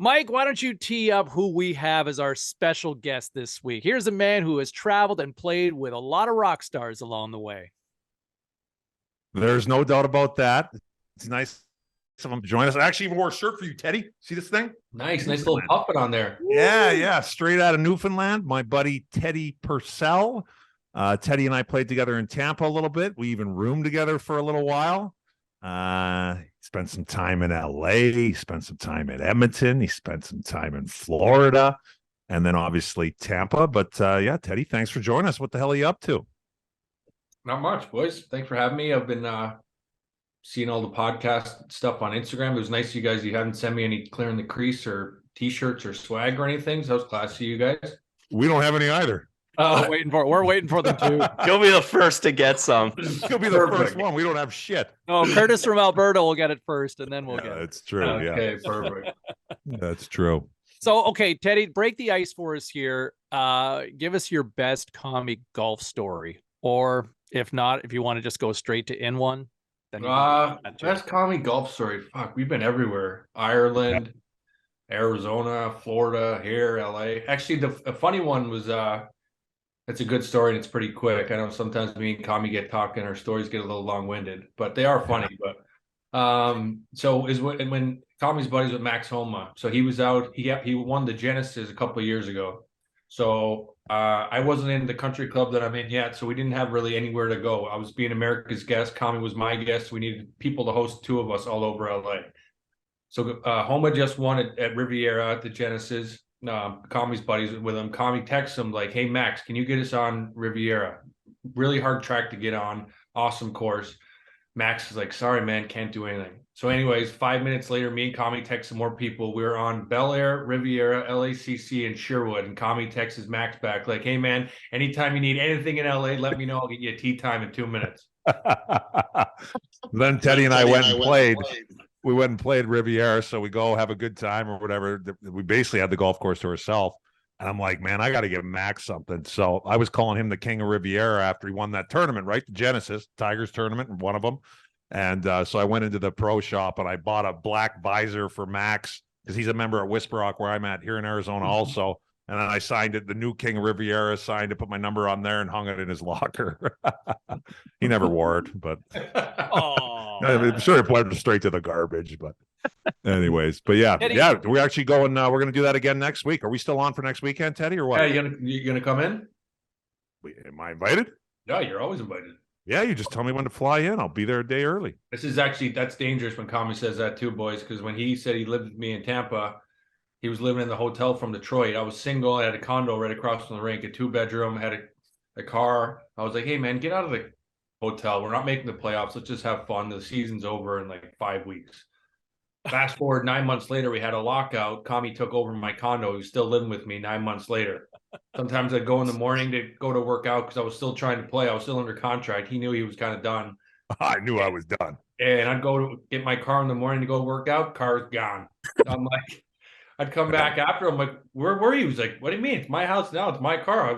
Mike, why don't you tee up who we have as our special guest this week? Here's a man who has traveled and played with a lot of rock stars along the way. There's no doubt about that. It's nice of him to join us. I actually even wore a shirt for you, Teddy. See this thing? Nice little puppet on there. Yeah. Straight out of Newfoundland. My buddy Teddy Purcell. Teddy and I played together in Tampa a little bit. We even roomed together for a little while. Spent some time in LA. He spent some time in Edmonton. He spent some time in Florida. And then obviously Tampa. But yeah, Teddy, thanks for joining us. What the hell are you up to? Not much, boys. Thanks for having me. I've been seeing all the podcast stuff on Instagram. It was nice you guys. You haven't sent me any Clearing the Crease or T-shirts or swag or anything. So that was classy, you guys. We don't have any either. We're waiting for them too. You'll be the first to get some. You'll be the first one. We don't have shit. No, Curtis from Alberta will get it first, and then we'll get it. That's true. Okay, perfect. That's true. So, okay, Teddy, break the ice for us here. Give us your best commie golf story, or if not, if you want to just go straight to in one. Then best commie golf story. Fuck, we've been everywhere. Ireland, Arizona, Florida, here, LA. Actually, the funny one was it's a good story and it's pretty quick. I know sometimes me and Commie get talking, our stories get a little long-winded, but they are funny. But so is when Commie's buddies with Max Homa. So he was out, he won the Genesis a couple of years ago. So I wasn't in the country club that I'm in yet, so we didn't have really anywhere to go. I was being America's guest. Commie was my guest. We needed people to host two of us all over LA. So Homa just won at Riviera at the Genesis. Commie's buddies with him. Commie texts him like, "Hey Max, can you get us on Riviera? Really hard track to get on. Awesome course." Max is like, "Sorry, man, can't do anything." So anyways, 5 minutes later, me and Commie text some more people. We were on Bel Air, Riviera, LACC, and Sherwood. And Commie texts Max back like, "Hey man, anytime you need anything in LA, let me know. I'll get you a tee time in 2 minutes." Then Teddy and I went and played. We went and played Riviera, so we go have a good time or whatever. We basically had the golf course to ourselves. And I'm like, man, I got to give Max something. So I was calling him the King of Riviera after he won that tournament, right? The Genesis Tigers tournament, one of them. And so I went into the pro shop and I bought a black visor for Max because he's a member at Whisper Rock where I'm at here in Arizona also. And then I signed it. The new King of Riviera signed it, put my number on there and hung it in his locker. He never wore it, but I'm sure he put it straight to the garbage. But anyways, but yeah, we're actually going. We're going to do that again next week. Are we still on for next weekend, Teddy, or what? Yeah, you gonna come in? Am I invited? Yeah, you're always invited. Yeah, you just tell me when to fly in. I'll be there a day early. That's dangerous when Commie says that too, boys, because when he said he lived with me in Tampa, he was living in the hotel from Detroit. I was single. I had a condo right across from the rink, a 2-bedroom, had a car. I was like, "Hey, man, get out of the hotel. We're not making the playoffs. Let's just have fun. The season's over in like 5 weeks." Fast forward 9 months later, we had a lockout. Commie took over my condo. He was still living with me 9 months later. Sometimes I'd go in the morning to go to work out because I was still trying to play. I was still under contract. He knew he was kind of done. I knew I was done. And I'd go to get my car in the morning to go work out. Car's gone. I'm like, I'd come back after. I'm like, "Where were you?" He's like, "What do you mean? It's my house now. It's my car.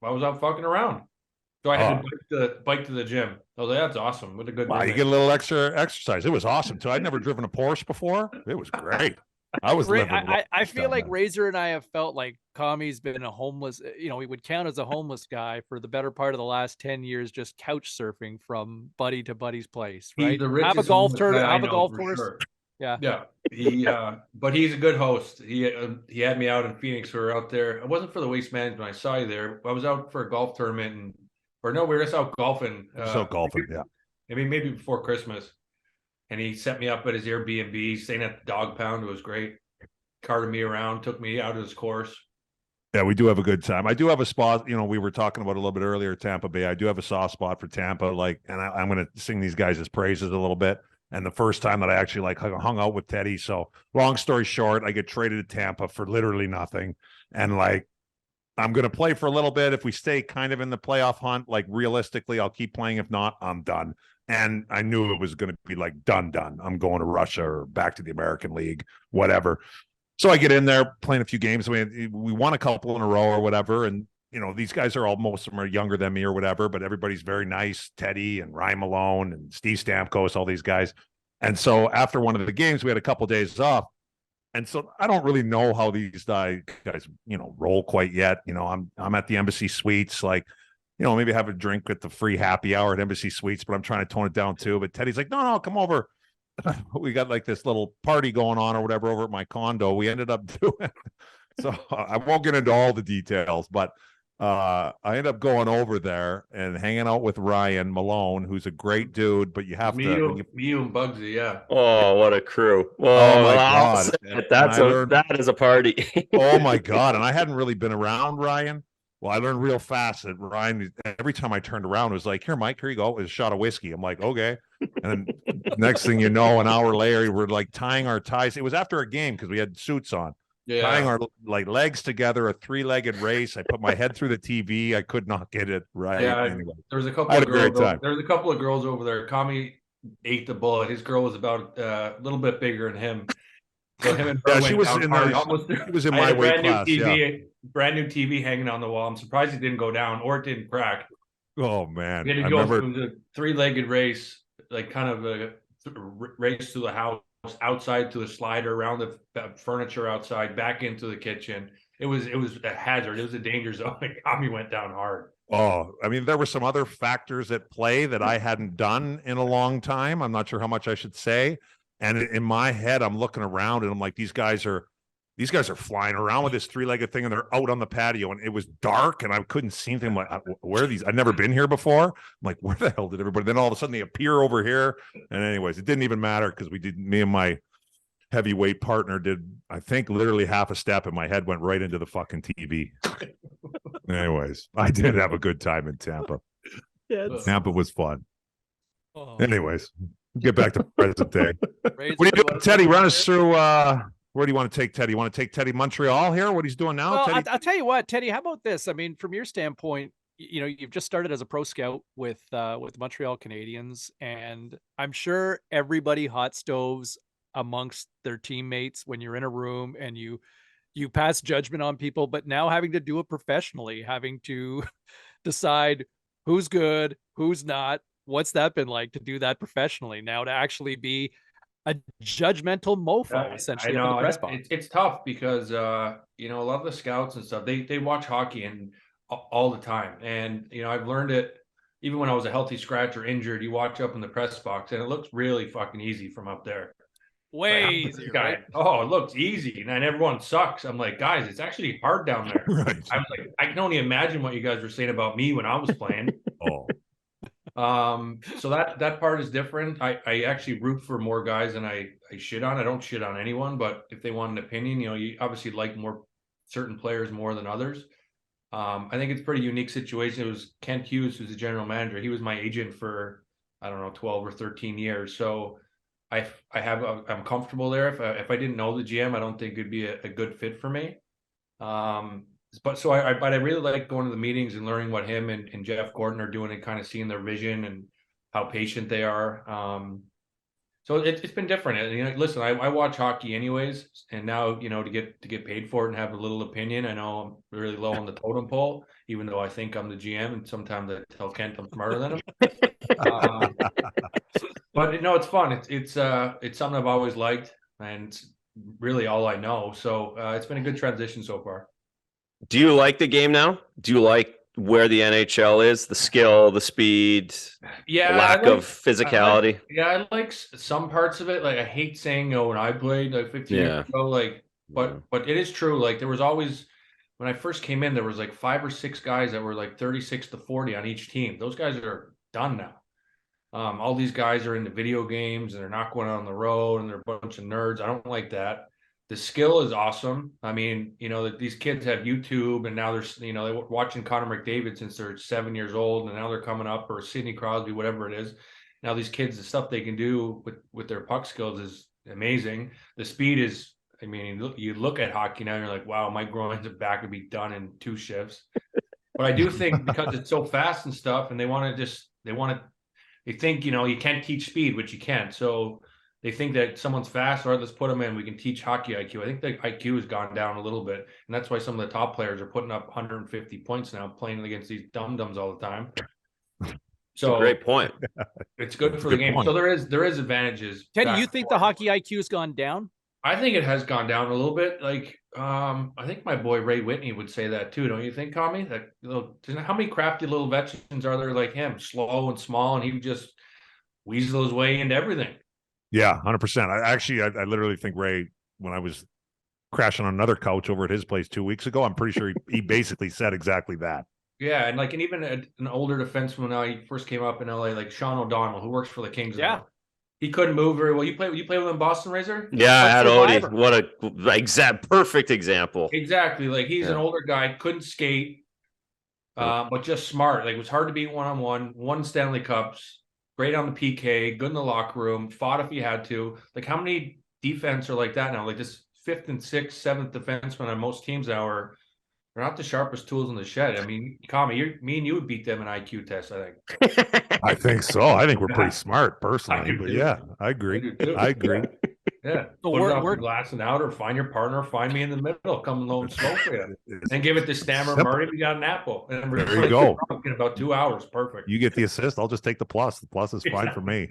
I was out fucking around." So I had to bike to the gym. I was like, "That's awesome. What a good." Wow, you get a little extra exercise. It was awesome too. I'd never driven a Porsche before. It was great. I was living. I feel like Razor and I have felt like Commie's been a homeless. We would count as a homeless guy for the better part of the last 10 years, just couch surfing from buddy to buddy's place. Right? Have a golf tournament. Have a golf course. Sure. Yeah. But he's a good host. He had me out in Phoenix. We were out there. It wasn't for the Waste Management. I saw you there. I was out for a golf tournament, we were just out golfing. Yeah. Maybe before Christmas. And he set me up at his Airbnb, staying at the Dog Pound. It was great. Carted me around, took me out of his course. Yeah, we do have a good time. I do have a spot, we were talking about a little bit earlier, Tampa Bay. I do have a soft spot for Tampa, and I'm going to sing these guys' praises a little bit. And the first time that I actually hung out with Teddy. So long story short, I get traded to Tampa for literally nothing. And I'm going to play for a little bit. If we stay kind of in the playoff hunt, realistically, I'll keep playing. If not, I'm done. And I knew it was going to be done. I'm going to Russia or back to the American League, whatever. So I get in there playing a few games. We won a couple in a row or whatever. And, these guys most of them are younger than me or whatever, but everybody's very nice. Teddy and Ryan Malone and Steve Stamkos, all these guys. And so after one of the games, we had a couple of days off. And so I don't really know how these guys, roll quite yet. I'm at the Embassy Suites, like, maybe have a drink at the free happy hour at Embassy Suites, but I'm trying to tone it down too. But Teddy's like, no, come over. We got like this little party going on or whatever over at my condo. We ended up doing. So I won't get into all the details, but I ended up going over there and hanging out with Ryan Malone, who's a great dude, but you have me, to. You and Bugsy, yeah. Oh, what a crew. Oh my I'll God. say it. That is a party. Oh my God. And I hadn't really been around Ryan. Well, I learned real fast that Ryan, every time I turned around, was like, here, Mike, here you go. It was a shot of whiskey. I'm like, okay. And then next thing you know, an hour later, we're like tying our ties. It was after a game because we had suits on. Yeah. Tying our legs together, a 3-legged race. I put my head through the TV. I could not get it right. Yeah, anyway, there was a couple of girls. There was a couple of girls over there. Commie ate the bullet. His girl was about a little bit bigger than him. So him and her she was in my weight class. Brand new TV hanging on the wall. I'm surprised it didn't go down or it didn't crack. Oh man! We had to go through the 3-legged race, like kind of a race through the house, outside to the slider, around the furniture outside, back into the kitchen. It was a hazard. It was a danger zone. Commie went down hard. Oh, I mean, there were some other factors at play that I hadn't done in a long time. I'm not sure how much I should say. And in my head, I'm looking around and I'm like, these guys are flying around with this 3-legged thing and they're out on the patio and it was dark and I couldn't see anything. I'm like, where are these? I've never been here before. I'm like, where the hell did everybody? Then all of a sudden they appear over here. And anyways, it didn't even matter because me and my heavyweight partner did, I think, literally half a step and my head went right into the fucking TV. Anyways, I did have a good time in Tampa. Yeah, Tampa was fun. Oh. Anyways, get back to present day. What are you doing, Teddy? Run us through. Where do you want to take Teddy? You want to take Teddy Montreal here? What he's doing now? Well, Teddy? I'll tell you what, Teddy. How about this? I mean, from your standpoint, you've just started as a pro scout with Montreal Canadiens, and I'm sure everybody hot stoves amongst their teammates when you're in a room and you pass judgment on people, but now having to do it professionally, having to decide who's good, who's not. What's that been like to do that professionally now, to actually be a judgmental mofo essentially in the press box? It's tough because a lot of the scouts and stuff, they watch hockey and all the time. And I've learned it even when I was a healthy scratch or injured. You watch up in the press box and it looks really fucking easy from up there. Way easier, right? Oh, it looks easy, and everyone sucks. I'm like, guys, it's actually hard down there. Right. I'm like, I can only imagine what you guys were saying about me when I was playing. So that part is different. I actually root for more guys than I shit on. I don't shit on anyone, but if they want an opinion, you obviously like more certain players more than others. I think it's a pretty unique situation. It was Kent Hughes, who's the general manager. He was my agent for, I don't know, 12 or 13 years. So I'm comfortable there. If I didn't know the GM, I don't think it'd be a good fit for me. But I really like going to the meetings and learning what him and Jeff Gordon are doing and kind of seeing their vision and how patient they are. So it's been different. And, listen, I watch hockey anyways, and now to get paid for it and have a little opinion. I know I'm really low on the totem pole, even though I think I'm the GM, and sometimes I tell Kent I'm smarter than him. But it's fun. It's something I've always liked, and it's really all I know. So it's been a good transition so far. Do you like the game now? Do you like where the NHL is? The skill, the speed, the lack of physicality? I like some parts of it. Like, I hate saying, when I played like 15 years ago, but it is true. Like, there was always, when I first came in, there was like 5 or 6 guys that were like 36-40 on each team. Those guys are done now. All these guys are into video games and they're not going on the road and they're a bunch of nerds. I don't like that. The skill is awesome. I mean, these kids have YouTube, and now they're watching Connor McDavid since they're 7 years old, and now they're coming up, or Sidney Crosby, whatever it is. Now these kids, the stuff they can do with their puck skills is amazing. The speed is, I mean, you look at hockey now and you're like, wow, Mike Groen's back would be done in 2 shifts. But I do think because it's so fast and stuff, and they think, you can't teach speed, which you can't. So they think that someone's fast, or let's put them in. We can teach hockey IQ. I think the IQ has gone down a little bit, and that's why some of the top players are putting up 150 points now, playing against these dum-dums all the time. So great point. It's good for the game. Point. So there is advantages. Teddy, you think the hockey IQ has gone down? I think it has gone down a little bit. Like, I think my boy Ray Whitney would say that too. Don't you think, Commie? That how many crafty little veterans are there like him, slow and small, and he would just weasel his way into everything. Yeah, 100%. I literally think Ray, when I was crashing on another couch over at his place 2 weeks ago, I'm pretty sure he basically said exactly that. Yeah, and like, and even an older defenseman when he first came up in LA, like Sean O'Donnell, who works for the Kings now. He couldn't move very well. You play with him in Boston, Razor? Yeah, I had Odie. What a perfect example. Exactly. Like, he's an older guy, couldn't skate, but just smart. Like, it was hard to beat one-on-one, won Stanley Cups, great on the PK, good in the locker room, fought if he had to. Like, how many defense are like that now? Like, this 5th and 6th, 7th defenseman on most teams now are they're not the sharpest tools in the shed. I mean, Commie, me and you would beat them in IQ tests, I think. I think so. I think we're pretty smart personally, but yeah, I agree. I agree. Yeah. So put it off the glass and out, or find your partner, find me in the middle, come low and slow for you. And give it to Stammer Murray. We got an apple. And there you go. In about 2 hours. Perfect. You get the assist. I'll just take the plus. The plus is fine for me.